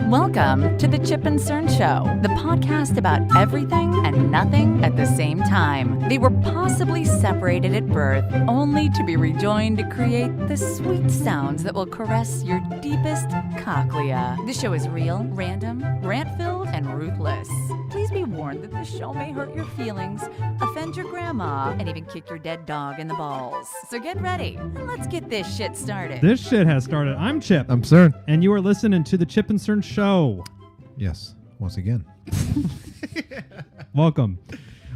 Welcome to the Chip and Cern Show, the podcast about everything and nothing at the same time. They were possibly separated at birth, only to be rejoined to create the sweet sounds that will caress your deepest cochlea. The show is real, random, rant-filled, and ruthless. Please be warned that the show may hurt your feelings, offend your grandma, and even kick your dead dog in the balls. So get ready, and let's get this shit started. This shit has started. I'm Chip. I'm Cern. And you are listening to the Chip and Cern Show. Yes, once again. Welcome.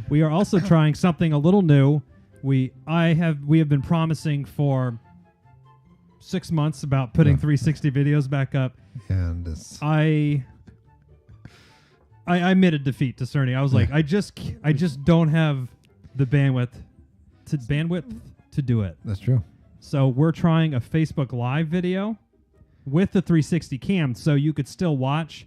We are also trying something a little new. We have been promising for 6 months about putting 360 videos back up. And I admitted defeat to Cerny. I was like, I just don't have the bandwidth to do it. That's true. So we're trying a Facebook Live video with the 360 cam, so you could still watch.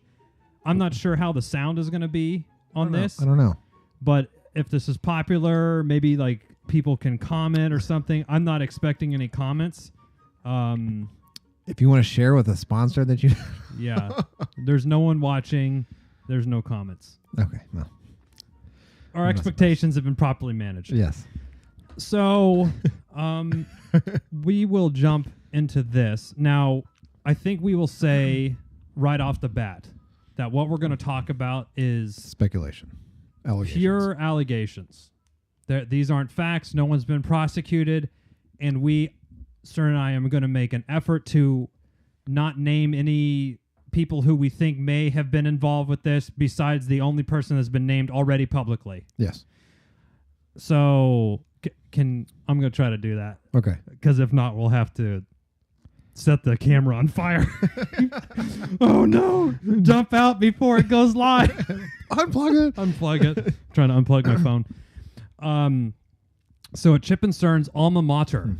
I'm not sure how the sound is going to be on this. I don't know. But if this is popular, maybe like people can comment or something. I'm not expecting any comments. If you want to share with a sponsor that you... Yeah. There's no one watching. There's no comments. Okay, no. Our expectations have been properly managed. Yes. So we will jump into this. Now, I think we will say right off the bat that what we're going to talk about is speculation. Allegations. Pure allegations. These aren't facts. No one's been prosecuted. And Cern and I, am going to make an effort to not name any people who we think may have been involved with this besides the only person that's been named already publicly. Yes. So I'm going to try to do that. Okay. Because if not, we'll have to set the camera on fire. Oh no! Jump out before it goes live. Unplug it. Unplug it. Trying to unplug my phone. So at Chip and Cern's alma mater.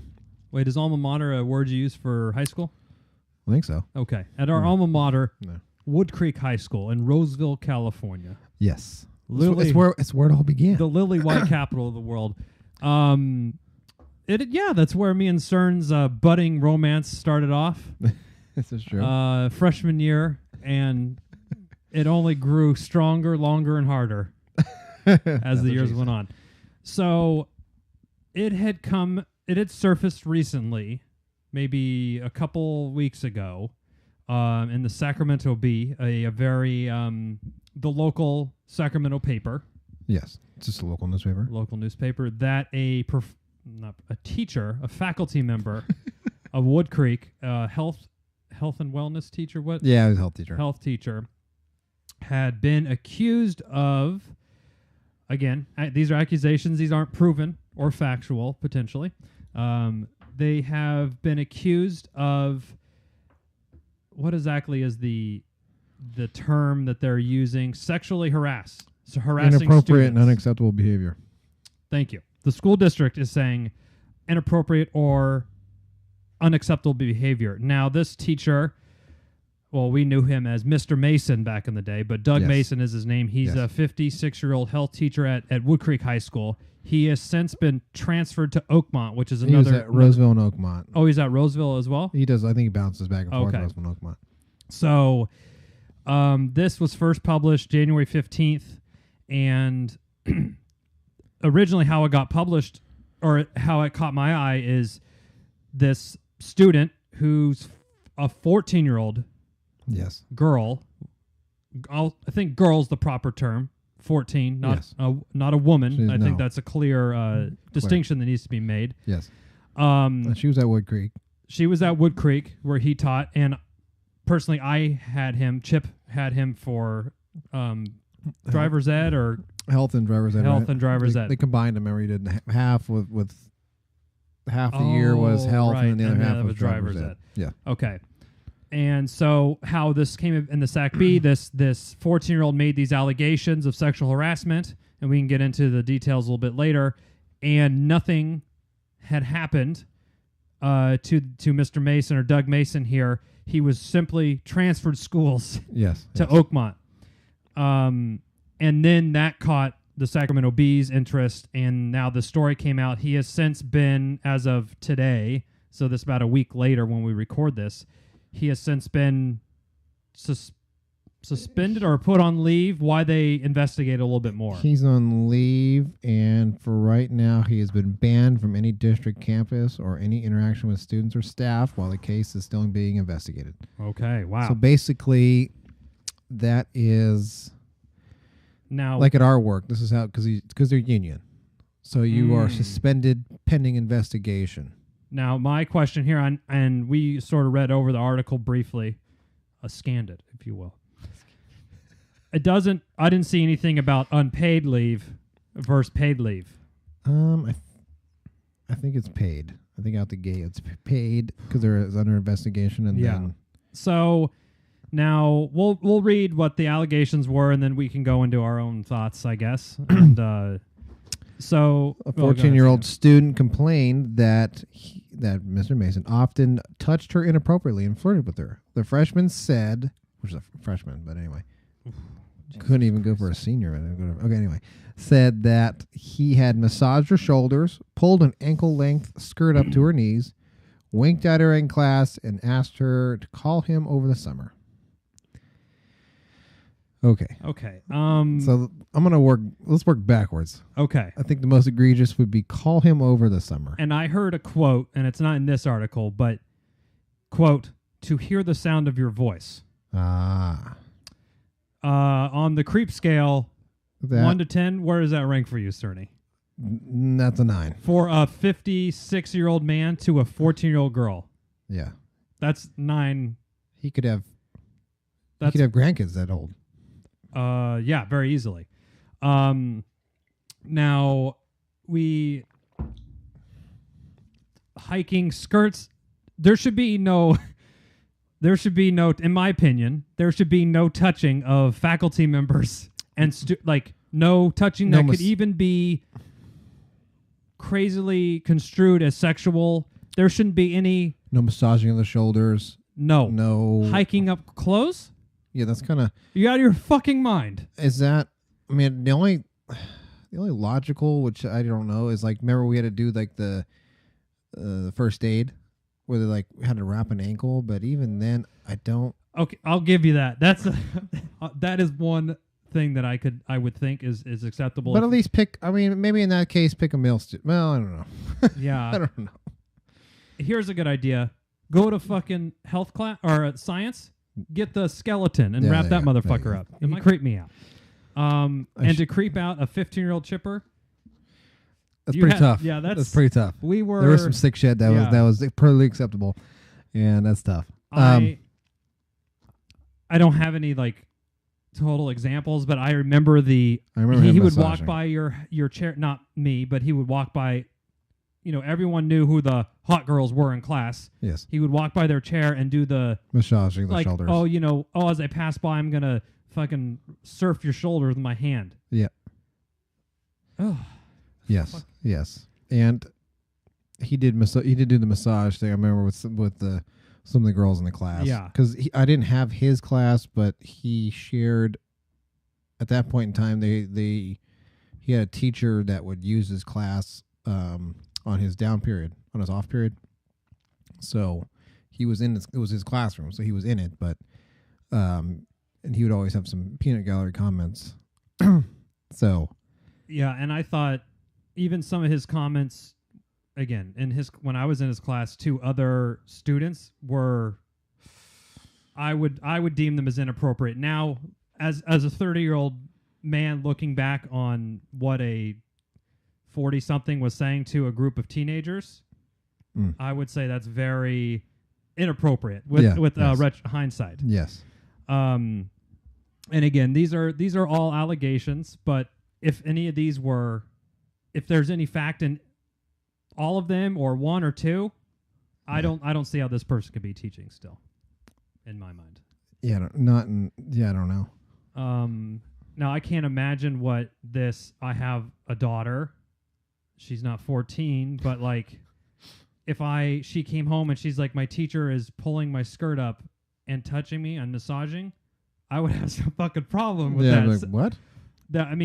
Wait, is alma mater a word you use for high school? I think so. Okay. At our alma mater, Wood Creek High School in Roseville, California. Yes. It's where it all began. The lily white capital of the world. That's where me and Cern's budding romance started off. This is true. Freshman year, and it only grew stronger, longer, and harder as the years went on. So it had surfaced recently, maybe a couple weeks ago, in the Sacramento Bee, a very the local Sacramento paper. Yes, it's just a local newspaper. Local newspaper that a faculty member of Wood Creek, health and wellness teacher. What? Yeah, he was a health teacher. Health teacher had been accused of. Again, these are accusations. These aren't proven or factual. Potentially, they have been accused of. What exactly is the term that they're using? Sexually harassed. So harassing inappropriate students. and unacceptable behavior. Thank you. The school district is saying inappropriate or unacceptable behavior. Now, this teacher, well, we knew him as Mr. Mason back in the day, but Doug Mason is his name. He's a 56-year-old health teacher at Wood Creek High School. He has since been transferred to Oakmont, which is another... He was at Roseville and Oakmont. Oh, he's at Roseville as well? He does. I think he bounces back and forth Roseville and Oakmont. So, this was first published January 15th, and originally how it got published, or how it caught my eye, is this student who's a 14-year-old girl. I think girl's the proper term. 14, not a woman. I think that's a clear distinction that needs to be made. Yes. She was at Wood Creek. She was at Wood Creek where he taught, and personally, Chip had him for driver's ed or health and driver's ed. Health and driver's ed. They combined them, and we did half with half the year was health, and the other half was driver's ed. Yeah. Okay. And so how this came in the SAC B, this 14-year-old made these allegations of sexual harassment, and we can get into the details a little bit later, and nothing had happened to Mr. Mason or Doug Mason here. He was simply transferred schools to Oakmont. And then that caught the Sacramento Bee's interest, and now the story came out. He has since been, as of today, so this about a week later when we record this, he has since been suspended or put on leave. Why they investigate a little bit more. He's on leave, and for right now, he has been banned from any district campus or any interaction with students or staff while the case is still being investigated. Okay, wow. So basically, that is now like at our work. This is how because they're union, so you are suspended pending investigation. Now, my question here, and we sort of read over the article briefly, scanned it, if you will. I didn't see anything about unpaid leave versus paid leave. I think it's paid. I think out the gate it's paid because they're under investigation, and then so now we'll read what the allegations were, and then we can go into our own thoughts, I guess. And so a 14-year-old student complained that Mr. Mason often touched her inappropriately and flirted with her. The freshman said, which is a freshman, but anyway. Couldn't even go for a senior. Okay, anyway. Said that he had massaged her shoulders, pulled an ankle-length skirt up to her knees, winked at her in class, and asked her to call him over the summer. Okay. So I'm going to let's work backwards. Okay. I think the most egregious would be call him over the summer. And I heard a quote, and it's not in this article, but, quote, to hear the sound of your voice. On the creep scale, 1 to 10, where does that rank for you, Cerny? That's a 9. For a 56-year-old man to a 14-year-old girl. Yeah. That's 9. He could have grandkids that old. Yeah, very easily. Now, hiking skirts, there should be no, in my opinion, there should be no touching of faculty members and no touching that could even be crazily construed as sexual. There shouldn't be any. No massaging of the shoulders. No. Hiking up close? Yeah, that's kind of. You out of your fucking mind. Is that? I mean, the only logical, which I don't know, is like remember we had to do like the first aid where they like had to wrap an ankle, but even then I don't. Okay, I'll give you that. That's that is one thing that I would think is acceptable. But at least maybe in that case pick a male student. Well, I don't know. Yeah, I don't know. Here's a good idea: go to fucking health class or science. Get the skeleton and wrap that motherfucker up. It might creep me out. And to creep out a 15-year-old chipper. That's pretty tough. Yeah, that's pretty tough. There was some sick shit that was perfectly acceptable, and that's tough. I don't have any like total examples, but I remember he would walk by your chair. Not me, but he would walk by. Everyone knew who the hot girls were in class. Yes. He would walk by their chair and do the massaging the shoulders. As I pass by, I'm going to fucking surf your shoulder with my hand. Yeah. Oh. Yes. Fuck. Yes. And he did do the massage thing. I remember with some of the girls in the class. Yeah. Because I didn't have his class, but he shared at that point in time. He had a teacher that would use his class on his down period, on his off period. So he was it was his classroom, so he was in it, but and he would always have some peanut gallery comments. So yeah, and I thought even some of his comments again when I was in his class to other students were I would deem them as inappropriate. Now as a 30-year-old man looking back on what a 40-something was saying to a group of teenagers, I would say that's very inappropriate with hindsight. Yes. And again, these are all allegations, but if any of these if there's any fact in all of them or one or two, I don't see how this person could be teaching still, in my mind. Yeah, I don't know. Now I can't imagine what I have a daughter. She's not 14, but like if she came home and she's like, my teacher is pulling my skirt up and touching me and massaging, I would have some fucking problem with that. Like, what? I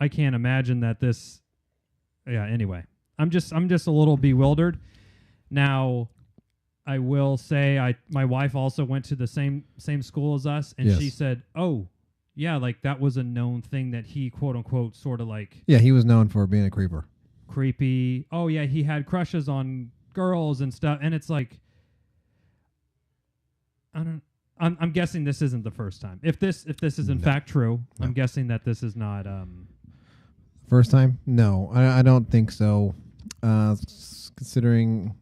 can't imagine that this. Yeah. Anyway, I'm just a little bewildered. Now, I will say my wife also went to the same school as us, and Yes. she said, "Oh, yeah, like that was a known thing that he quote unquote sort of like Yeah, he was known for being a creeper. creepy. Oh yeah, he had crushes on girls and stuff." And it's like, I'm guessing this isn't the first time. If this is in fact true, No. I'm guessing that this is not. First time? No, I don't think so. Considering,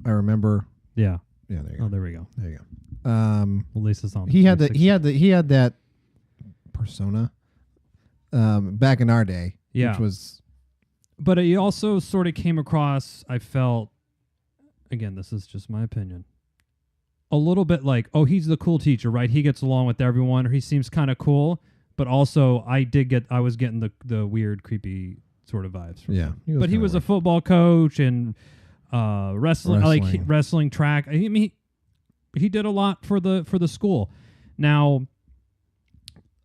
I remember. Yeah. Yeah, there you go. Oh, there we go. There you go. Well, Lisa's on. He had that persona back in our day, Yeah. which was But he also sort of came across, I felt, again, this is just my opinion, a little bit like, oh, he's the cool teacher, right? He gets along with everyone, or he seems kind of cool. But also, I was getting the weird, creepy sort of vibes from him. But he was a football coach and wrestling, track. I mean, he did a lot for the school. Now,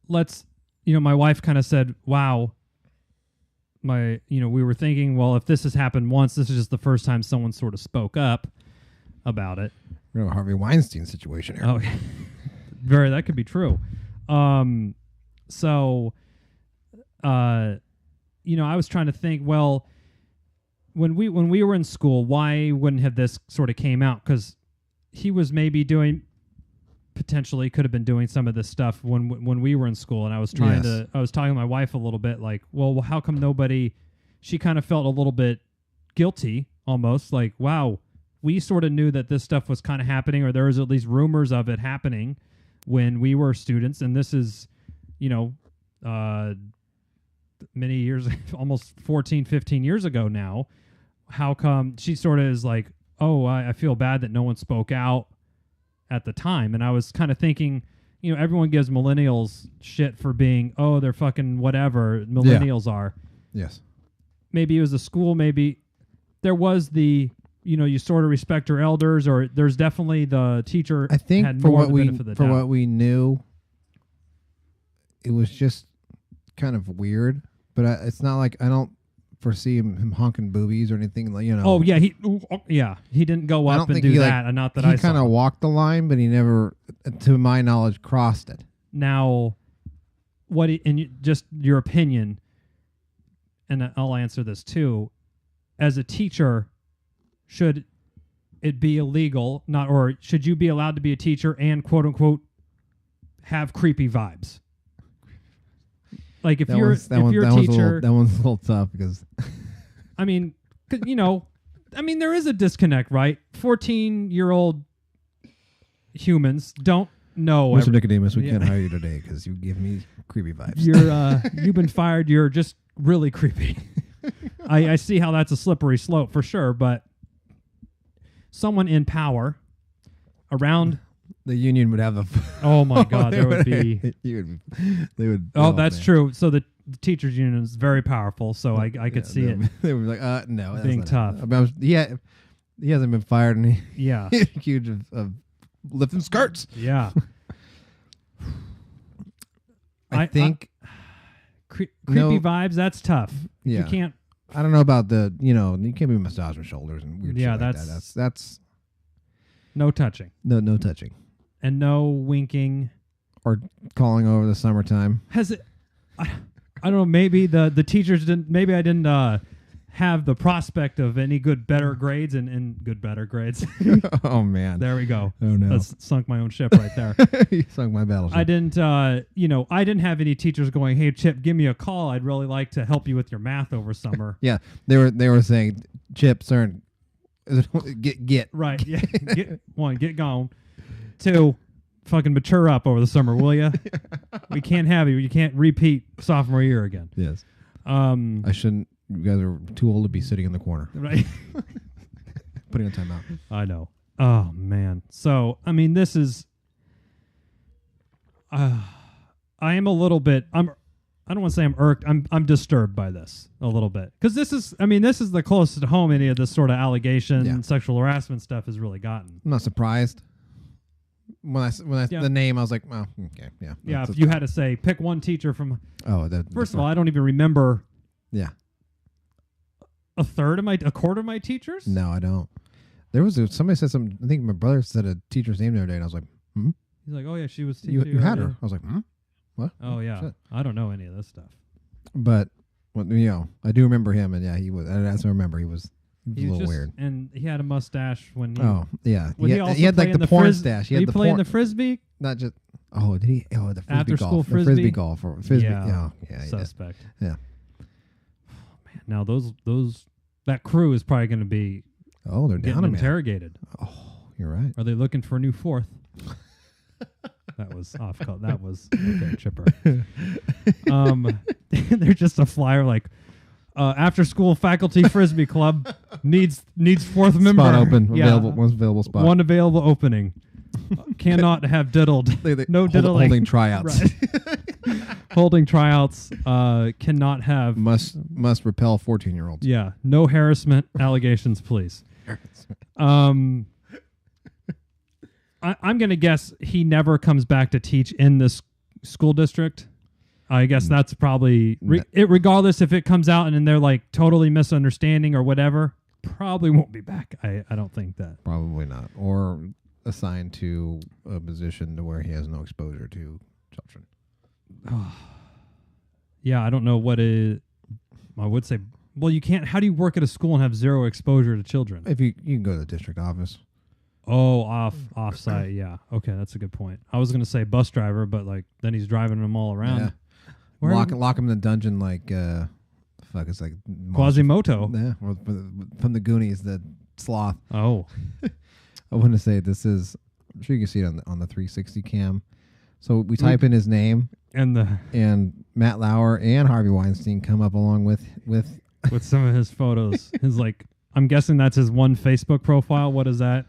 my wife kind of said, wow, we were thinking, well, if this has happened once, this is just the first time someone sort of spoke up about it. a Harvey Weinstein situation here. Oh, that could be true. So, I was trying to think, well, when we were in school, why wouldn't have this sort of came out? Because he was maybe potentially could have been doing some of this stuff when we were in school, and I was talking to my wife a little bit, like, well, how come she kind of felt a little bit guilty, almost like, wow, we sort of knew that this stuff was kind of happening, or there was at least rumors of it happening when we were students, and this is, many years, almost 14, 15 years ago now. How come she sort of is like, oh, I feel bad that no one spoke out at the time. And I was kind of thinking, everyone gives millennials shit for being, oh, they're fucking whatever millennials are. Yes. Maybe it was the school, maybe there was the, you sort of respect your elders, or there's definitely the teacher. I think had for more what of the we benefit of the doubt. what we knew, it was just kind of weird. But it's not like I don't foresee him honking boobies or anything like Oh yeah, he didn't go up and do that. Not that he kind of walked the line, but he never, to my knowledge, crossed it. Now, just your opinion, and I'll answer this too. As a teacher, should it be illegal, or should you be allowed to be a teacher and quote unquote have creepy vibes? Like if you're a teacher, that one's a little tough because I mean, there is a disconnect, right? 14-year-old humans don't know. Mr. Nicodemus, we can't hire you today because you give me creepy vibes. You've been fired. You're just really creepy. I see how that's a slippery slope for sure, but someone in power around. The union would have Oh my God, there would be. They would. Oh, that's true. So the teachers' union is very powerful. So I could see it. They were like, no, that's being not tough. He hasn't been fired, and he's accused of lifting skirts. Yeah. I think creepy vibes. That's tough. Yeah. You can't. I don't know about you can't be massaging shoulders and weird shit like that's no touching. No touching. And no winking. Or calling over the summertime. Has it? I don't know. Maybe the teachers didn't. Maybe I didn't have the prospect of any better grades and better grades. Oh man, there we go. Oh no, that's sunk my own ship right there. You sunk my battleship. I didn't. I didn't have any teachers going, "Hey Chip, give me a call. I'd really like to help you with your math over summer." Yeah, they were saying, Chip, Cern, get right. Yeah, get gone. 2, fucking mature up over the summer, will you? We can't have you. You can't repeat sophomore year again. Yes. I shouldn't. You guys are too old to be sitting in the corner. Right. Putting a timeout. I know. Oh man. So I mean, this is. I am a little bit. I don't want to say I'm irked. I'm disturbed by this a little bit because this is the closest to home any of this sort of allegation, sexual harassment stuff has really gotten. I'm not surprised. When I the name, I was like, oh, okay, yeah. Yeah, if you had to say pick one teacher from. Oh, first of all, I don't even remember. Yeah. A quarter of my teachers? No, I don't. There was somebody said something. I think my brother said a teacher's name the other day, and I was like, "Hmm." He's like, oh yeah, she was You teaching had her. earlier. I was like, "Hmm." What? Oh yeah, Shit. I don't know any of this stuff. But I do remember him, and yeah, he was. As I remember, he was a little just, weird. and he had a mustache when he. Oh yeah, Would he also he had play like in the porn frizz- stash. Did he play in the frisbee? Not just. Oh, did he? Oh, the frisbee After golf. school The frisbee frisbee? golf. Or frisbee. Yeah. Yeah, he did. Suspect. Yeah. Oh, man, now that crew is probably going to be Oh, they're getting down a man. interrogated. Oh, you're right. Are they looking for a new fourth? That was off. That was okay, chipper. They're just a flyer like after school faculty frisbee club needs fourth member. Spot open. Yeah. Available. One available spot. One available opening. Cannot have diddled. No diddling. Holding tryouts. Right. Holding tryouts. Cannot have. must repel 14-year-olds. Yeah. No harassment allegations, please. I'm going to guess he never comes back to teach in this school district. I guess that's probably regardless if it comes out and then they're like totally misunderstanding or whatever. Probably won't be back. I don't think that. Probably not. Or assigned to a position to where he has no exposure to children. Yeah, I don't know what it. I would say. Well, you can't. How do you work at a school and have zero exposure to children? If you can go to the district office. Oh, off-site. Yeah. Okay, that's a good point. I was gonna say bus driver, but like then he's driving them all around. Yeah. Where Lock him in the dungeon like it's like Quasimodo. Yeah, or from the Goonies, the sloth. Oh. I want to say this is. I'm sure you can see it on the 360 cam. So we type in his name, and Matt Lauer and Harvey Weinstein come up along with some of his photos. His like, I'm guessing that's his one Facebook profile. What does that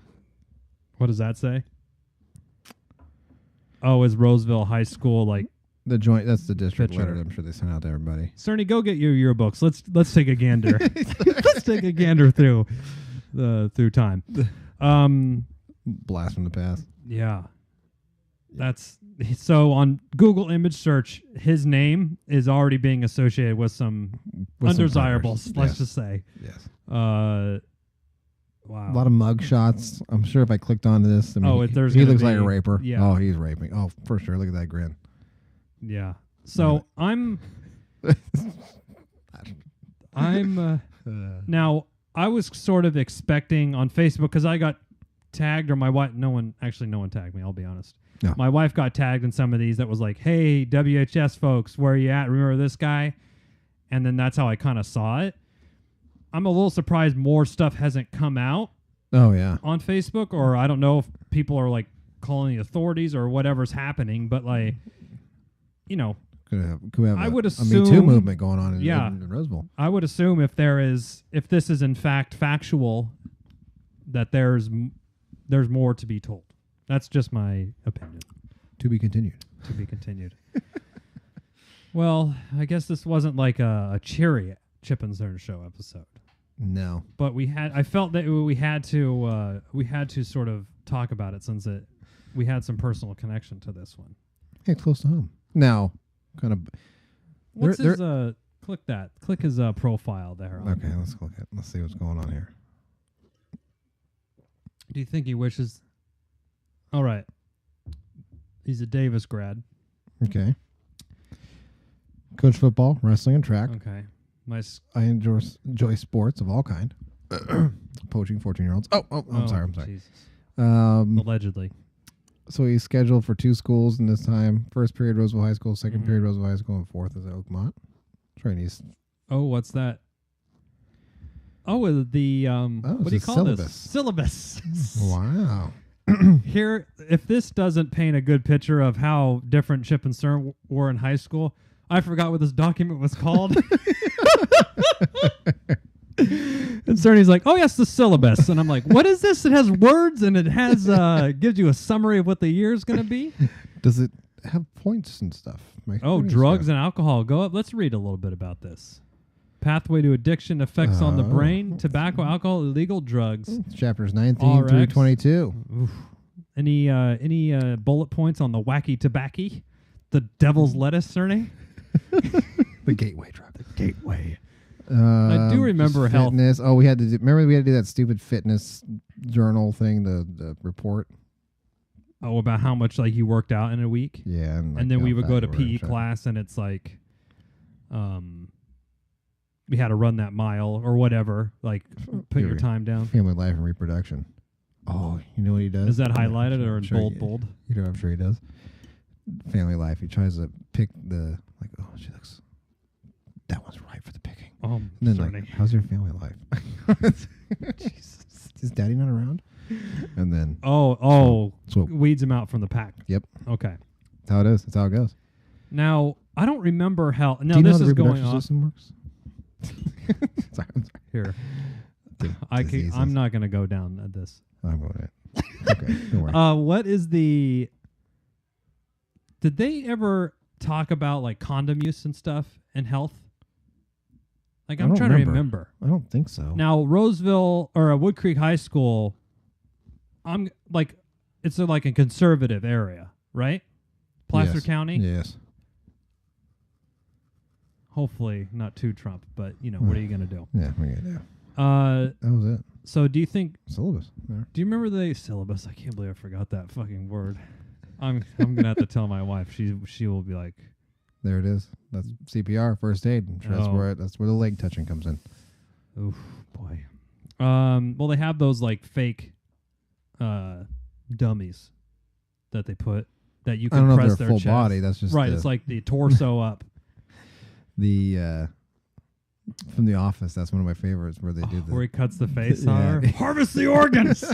say? Oh, is Roseville High School like the joint? That's the district picture. letter. I'm sure they sent out to everybody. Cerny, go get your yearbooks. Let's take a gander. Let's take a gander through time. Blast from the past. Yeah. That's so on Google image search, his name is already being associated with some undesirables, let's just say. Yes. Wow. A lot of mug shots. I'm sure if I clicked onto this, he looks like a raper. Yeah. Oh, he's raping. Oh, for sure. Look at that grin. Yeah. So I'm now I was sort of expecting on Facebook because I got tagged or my wife. No one tagged me. I'll be honest. No. My wife got tagged in some of these that was like, "Hey, WHS folks, where are you at? Remember this guy?" And then that's how I kind of saw it. I'm a little surprised more stuff hasn't come out. Oh yeah. On Facebook, or I don't know if people are like calling the authorities or whatever's happening, but like, you know, could have I would a assume Me Too movement going on in Roseville. I would assume if this is in fact factual, that there's more to be told. That's just my opinion. To be continued. To be continued. Well, I guess this wasn't like a cheery Chip and Cern show episode. No. But I felt that we had to sort of talk about it since we had some personal connection to this one. Hey, it's close to home. Now, kind of. What's his click his profile there. Okay, let's click it. Let's see what's going on here. Do you think he wishes? All right. He's a Davis grad. Okay. Coach football, wrestling, and track. Okay. I enjoy sports of all kind. Poaching 14-year-olds. I'm sorry. Jesus. Um, Allegedly. So he's scheduled for 2 schools in this time. First period, Roseville High School. Second period, Roseville High School. And fourth is at Oakmont. Trying to. Oh, what's that? Oh, the what do you call this? Syllabus. Wow. Here, if this doesn't paint a good picture of how different Chip and Cern were in high school, I forgot what this document was called. And Cerny's like, "Oh yes, the syllabus," and I'm like, "What is this? It has words and it has gives you a summary of what the year is going to be." Does it have points and stuff? Drugs and alcohol. Go up. Let's read a little bit about this. Pathway to addiction, effects on the brain, tobacco, alcohol, illegal drugs. Chapters 19 through 22. Oof. Any bullet points on the wacky tobacco? The devil's lettuce, Cerny? The gateway drug. The gateway. I do remember just health. fitness. Oh, we had to do. Remember, we had to do that stupid fitness journal thing. The report. Oh, about how much like you worked out in a week. Yeah, And then we would go to PE class, and it's like, we had to run that mile or whatever. Like, put your time down. Family life and reproduction. Oh, you know what he does? Is that highlighted or I'm in sure bold? You know, I'm sure he does. Family life. He tries to pick the like. Oh, she looks. That one's right for the picking. Oh, And then like, how's your family life? Jesus, is Daddy not around? And then oh, so weeds him out from the pack. Yep, Okay. that's how it is. That's how it goes. Now I don't remember how. No, Do you know this how the is going reproduction off system works? sorry, I'm sorry. here. Diseases. I'm not going to go down at this. I'm going to. Okay, don't worry. What is the? Did they ever talk about like condom use and stuff and health? Like I'm don't trying to remember. I don't think so. Now Roseville or Wood Creek High School, I'm like, it's like a conservative area, right? Placer Yes. County. Yes. Hopefully not too Trump, but you know what are you gonna do? Yeah, we're gonna do. That was it. So do you think? Syllabus. There. Do you remember the syllabus? I can't believe I forgot that fucking word. I'm gonna have to tell my wife. She will be like, There it is. That's CPR, first aid. I'm sure that's where the leg touching comes in. oof, boy. Well, they have those like fake, dummies that they put that you I don't can know if press they're their full chest. body. That's just Right. the, It's like the torso up. the from The Office. That's one of my favorites where they do Where he cuts the face on Yeah. her. Harvest the organs.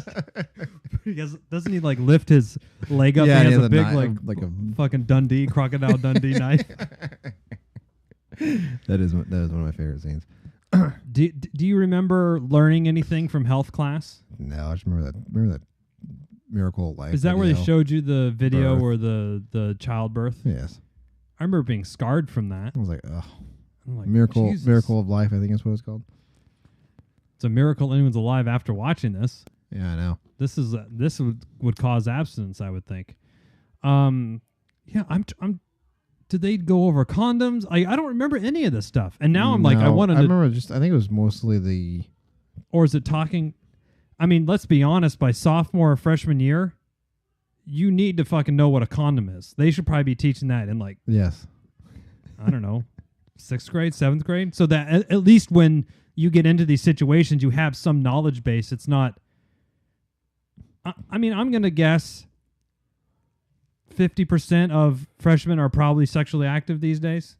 Doesn't he like lift his leg up? Yeah, and he he has has a a big knife, like a fucking Dundee crocodile Dundee knife. That is one of my favorite scenes. Do you remember learning anything from health class? No, I just remember that Miracle of Life. Is that where they video. showed you the video Birth. or the childbirth? Yes. I remember being scarred from that. I was like, oh, I'm like, Miracle Jesus. of Life. I think that's what it's called. It's a miracle anyone's alive after watching this. Yeah, I know. This would cause abstinence, I would think. Yeah, I'm. Did they go over condoms? I don't remember any of this stuff. And now I'm like, I wanted to. I remember I think it was mostly the. Or is it talking? I mean, let's be honest. By sophomore or freshman year, you need to fucking know what a condom is. They should probably be teaching that in like, Yes. I don't know, 6th grade, 7th grade, so that at least when you get into these situations, you have some knowledge base. It's not. I mean, I'm gonna guess 50% of freshmen are probably sexually active these days.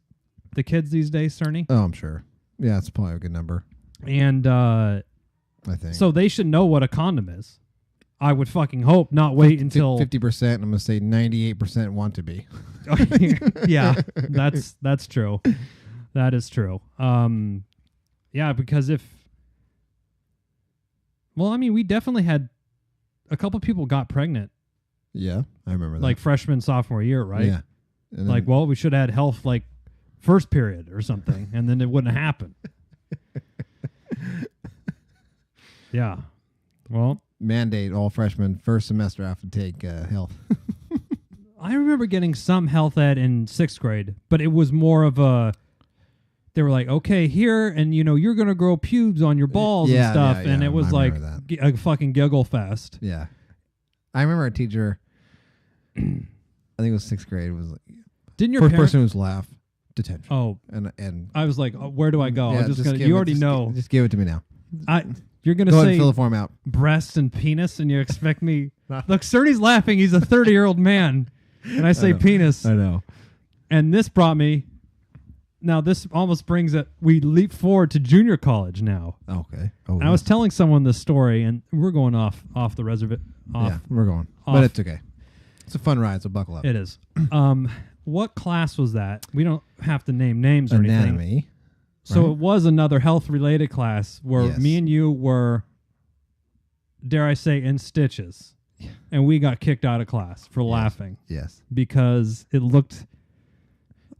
The kids these days, Cerny. Oh, I'm sure. Yeah, it's probably a good number. And I think so they should know what a condom is. I would fucking hope, not wait until 50%. I'm gonna say 98% want to be. Yeah, that's true. That is true. Yeah, because I mean, we definitely had a couple people got pregnant. Yeah, I remember that. Like freshman, sophomore year, right? Yeah. And Like, well, we should have had health like first period or something, and then it wouldn't happen. Yeah. Well, mandate all freshmen first semester have to take health. I remember getting some health ed in 6th grade, but it was more of a. They were like, okay, here, and you're gonna grow pubes on your balls and stuff, and it was I like remember a fucking giggle fest. Yeah, I remember a teacher. I think it was 6th grade. Was like, Didn't your first parents? person who's laugh detention. Oh, and I was like, where do I go? yeah, I'm just gonna. give You it- already know. Just give it to me now. You're gonna Go ahead and say fill the form out. breast and penis, and you expect me? Look, Cerny's laughing. He's a 30-year-old man, and I say know. penis. I know. And this brought me. Now this almost brings it. We leap forward to junior college now. Okay. Oh, And I was telling someone this story, and we're going off the reservation. yeah, we're going, off. but it's okay. It's a fun ride, so buckle up. It is. What class was that? We don't have to name names or anything. Anatomy. So right? it was another health-related class where Yes. me and you were, dare I say, in stitches, and we got kicked out of class for laughing Yes. because it looked.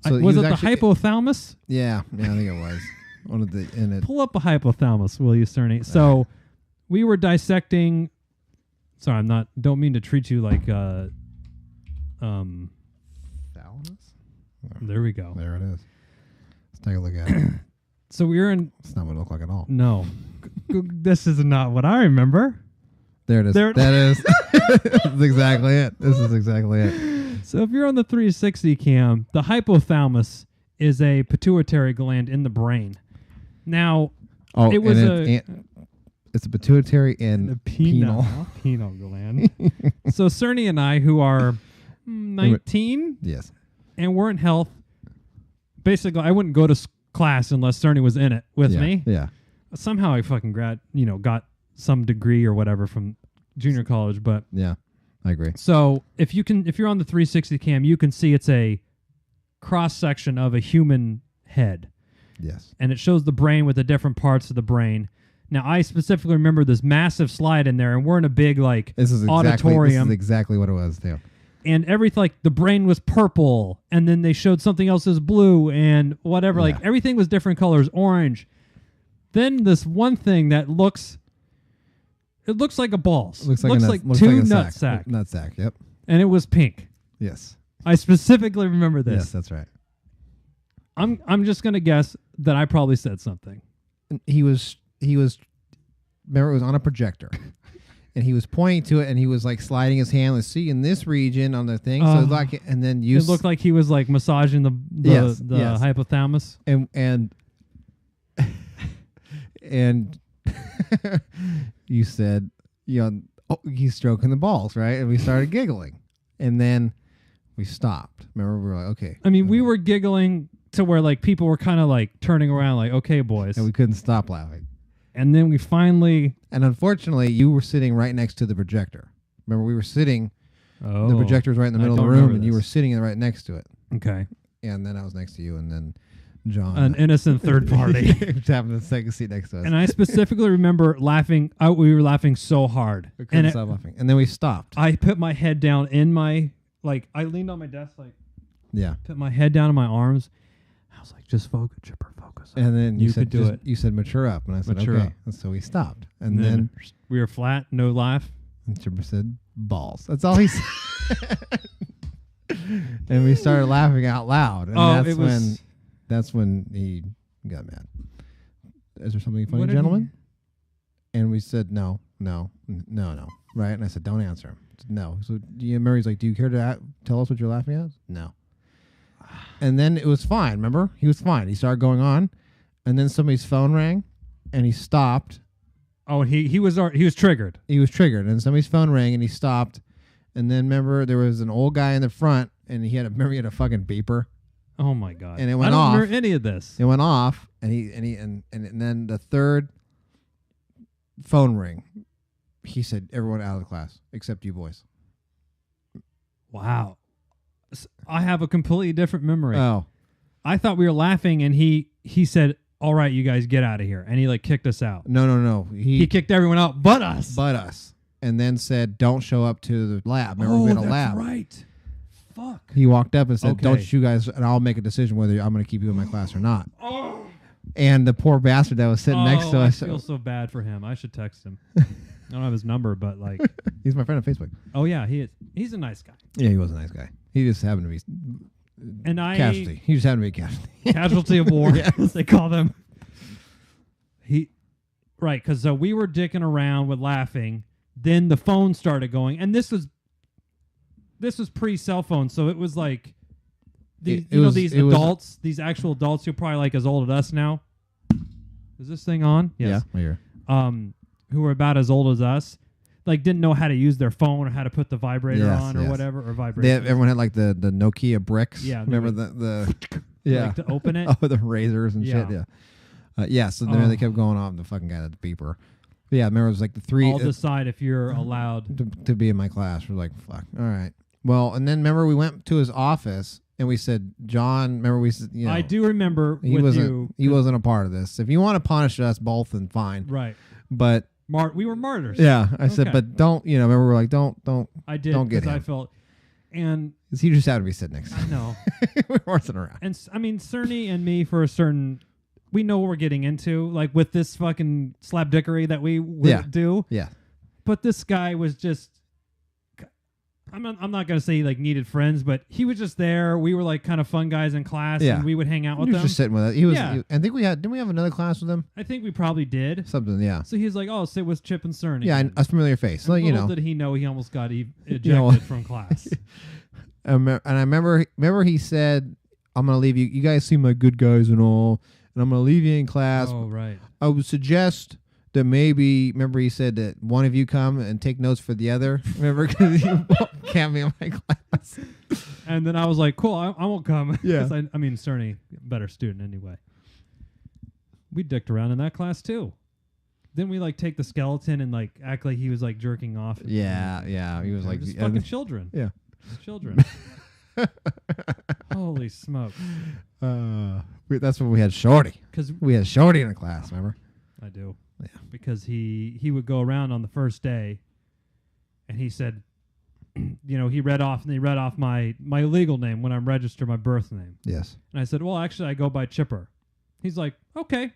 So he was it the actually- hypothalamus? Yeah, I think it was one of the in it. Pull up a hypothalamus, will you, Cerny? So we were dissecting. Sorry, don't mean to treat you like. Thalamus. There we go. There it is. Let's take a look at it. So we were in. It's not what it looked like at all. No, this is not what I remember. There it is. There- That is. That's exactly it. This is exactly it. So if you're on the 360 cam, the hypothalamus is a pituitary gland in the brain. Now, Oh, it was it's a pituitary and a penal. penal gland. So Cerny and I, who are 19 Yes. and we're in health, basically I wouldn't go to class unless Cerny was in it with me. Yeah. Somehow I fucking got some degree or whatever from junior college, but Yeah. I agree. so if you're on the 360 cam, you can see it's a cross section of a human head, Yes. and it shows the brain with the different parts of the brain. Now, I specifically remember this massive slide in there, and we're in a big auditorium, This is exactly what it was too. and everything the brain was purple, and then they showed something else as blue and whatever. Yeah. Like everything was different colors, orange. Then this one thing that looks like a balls. Looks like two a nut sack. sack, Nut sack. Yep. and it was pink. Yes. I specifically remember this. Yes, that's right. I'm just gonna guess that I probably said something. And he was. Remember, it was on a projector, and he was pointing to it, and he was like sliding his hand. Let's see in this region on the thing. So like, and then It looked like he was like massaging the Yes. hypothalamus. and you said, he's stroking the balls, right? And we started giggling, and then we stopped. Remember, we were like, okay. I mean, we were giggling to where like people were kind of like turning around, like, okay, boys. And we couldn't stop laughing. And then we finally. And unfortunately, you were sitting right next to the projector. Remember, we were sitting. Oh, The projector was right in the I middle of the don't room, remember and you this. were sitting right next to it. Okay. And then I was next to you, and then John. An innocent third party. just happened to take a seat next to us. And I specifically remember laughing. We were laughing so hard. we couldn't And stop laughing. And then we stopped. I put my head down in my I leaned on my desk, Yeah. put my head down in my arms. I was like, just focus, Chipper, focus. And then You you said, could do it. You said mature up, and I said Mature okay. up. And so we stopped, and then we were flat, no laugh. Chipper said balls. That's all he said. And we started laughing out loud, and that's when he got mad. Is there something funny, What did gentlemen? And we said no, right? And I said don't answer him. I said, no. So Mary's like, do you care to tell us what you're laughing at? No. And then it was fine. Remember, he was fine. He started going on, and then somebody's phone rang, and he stopped. Oh, he was triggered. He was triggered, and somebody's phone rang, and he stopped. And then remember, there was an old guy in the front, and he had a fucking beeper. Oh my god! And it went I don't off. remember any of this. It went off, and then the third phone ring, he said, "Everyone out of the class except you boys." Wow, I have a completely different memory. Oh, I thought we were laughing, and he said, "All right, you guys get out of here," and he kicked us out. no. He kicked everyone out, but us. but us, and then said, "Don't show up to the lab." Remember, we had a lab. Right. Fuck. He walked up and said, Okay. "Don't you guys?" And I'll make a decision whether I'm going to keep you in my class or not. And the poor bastard that was sitting next to us. I feel so bad for him. I should text him. I don't have his number, but He's my friend on Facebook. oh yeah, he is. He's a nice guy. Yeah, he was a nice guy. He just happened to be And I casualty. He just happened to be a casualty. casualty of war, as they call them. Because so we were dicking around with laughing. Then the phone started going, and this was pre-cell phone, so it was like these adults, these actual adults who are probably like as old as us now. Is this thing on? Yes. Yeah, here. Who were about as old as us, like didn't know how to use their phone or how to put the vibrator Yes, on or yes. whatever, or vibrator. Everyone had like the Nokia bricks. Yeah, remember the yeah, like to open it. oh, the razors and Yeah. shit. Yeah, so then they kept going off. The fucking guy had the beeper. But yeah, remember it was like the three. I'll decide if you're allowed. to be in my class. We're like, fuck. All right. Well, and then remember we went to his office and we said, John. Remember we said, I do remember he with wasn't. you. He wasn't a part of this. If you want to punish us both, then fine. Right. But We were martyrs. yeah, I said, Okay. but don't. Remember we're like, don't. I did. Don't get because I him. felt, and 'Cause he just happened to be sitting next to I me. know. We weren't around. And I mean, Cerny and me, for a certain, we know what we're getting into, like with this fucking slapdickery that we would Yeah. do. Yeah. But this guy was just, I'm not gonna say he like needed friends, but he was just there. We were like kind of fun guys in class, Yeah. and we would hang out with He was him. just sitting with us. He was. Yeah. I think didn't we have another class with him? I think we probably did. Something. Yeah. So he was like, "Oh, sit with Chip and Cern." Yeah, again. a familiar face. So And you little know. did he know he almost got ejected know- from class. And I remember he said, "I'm gonna leave you. You guys seem like good guys and all, and I'm gonna leave you in class. Oh, right. I would suggest that maybe, remember he said that one of you come and take notes for the other. Remember, because you can't be in my class. And then I was like, "Cool, I won't come." Yeah. 'Cause I mean, Cerny, better student anyway. We dicked around in that class too. Didn't we like take the skeleton and like act like he was like jerking off? Yeah. He was We're like, just fucking children. yeah. Just children. Holy smoke! That's when we had Shorty. Because We had Shorty in the class. Remember? I do. Yeah. Because he would go around on the first day, and he said, he read off my legal name when I'm registered, my birth name. Yes. And I said, well, actually, I go by Chipper. He's like, okay,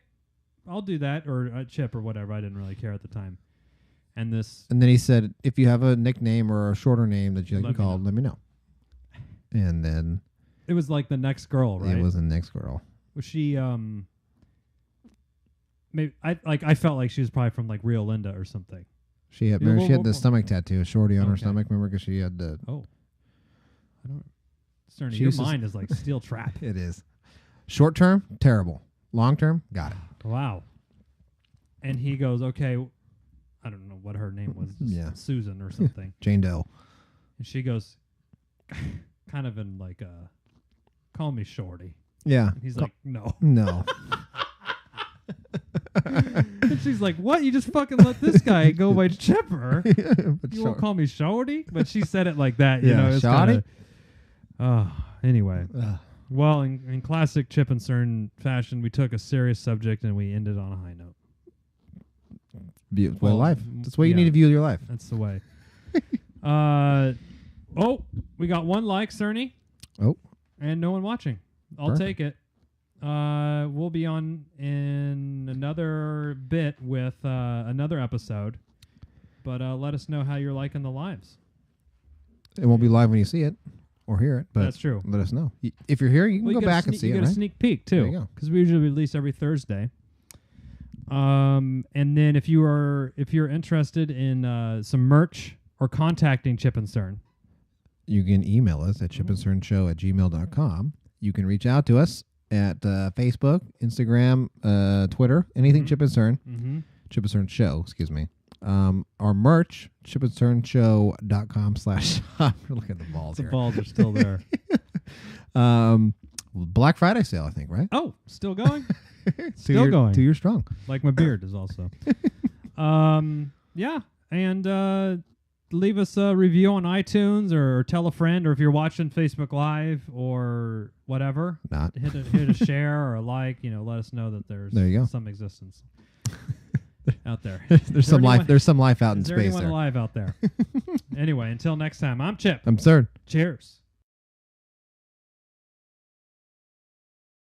I'll do that, or Chip or whatever. I didn't really care at the time. And And then he said, if you have a nickname or a shorter name that you like to be called, let me know. And then it was like the next girl, right? it was the next girl. Was she maybe I felt like she was probably from like Rio Linda or something. She had Yeah, she had the well, stomach tattoo, Shorty on her okay. stomach. Remember, because she had the. Oh, I don't. Cerny, She your used to mind is like steel trap. It is. Short term, terrible. Long term, got it. Wow. And he goes, okay, I don't know what her name was. Yeah. Susan or something. Jane Doe. And she goes, kind of in like call me Shorty. Yeah. And he's like, no. No. And she's like, what? You just fucking let this guy go by Chipper? But You won't call me Shorty? But she said it like that, you Yeah, know. It's Shorty? Anyway. Ugh. Well, in classic Chip and Cern fashion, we took a serious subject and we ended on a high note. Way of life. That's the way you need to view your life. That's the way. We got one like, Cerny. Oh. And no one watching. I'll Perfect. take it. We'll be on in another bit with another episode. But let us know how you're liking the lives. It won't be live when you see it or hear it, but That's true. let us know. If you're here, you can go back and see you it, get a right? sneak peek There too, you go. because we usually release every Thursday. And then if you're interested in some merch or contacting Chip and Cern, You can email us at chipandcernshow@gmail.com. You can reach out to us at Facebook, Instagram, Twitter, anything Chip and Cern. mm-hmm. Chip and Cern Show, excuse me. Our merch, chipandcernshow.com/shop. Look at the balls the here. balls are still there. Black Friday sale, I think, right? Oh, still going? 2 still year, going. 2 years strong. Like my beard is also. Yeah, and leave us a review on iTunes or tell a friend, or if you're watching Facebook Live or whatever, Not. hit a share or a like. Let us know that there's There you go. some existence out there. There's some life. There's some life out in Is there space anyone there. alive out there? Anyway, until next time, I'm Chip. I'm Cern. Cheers.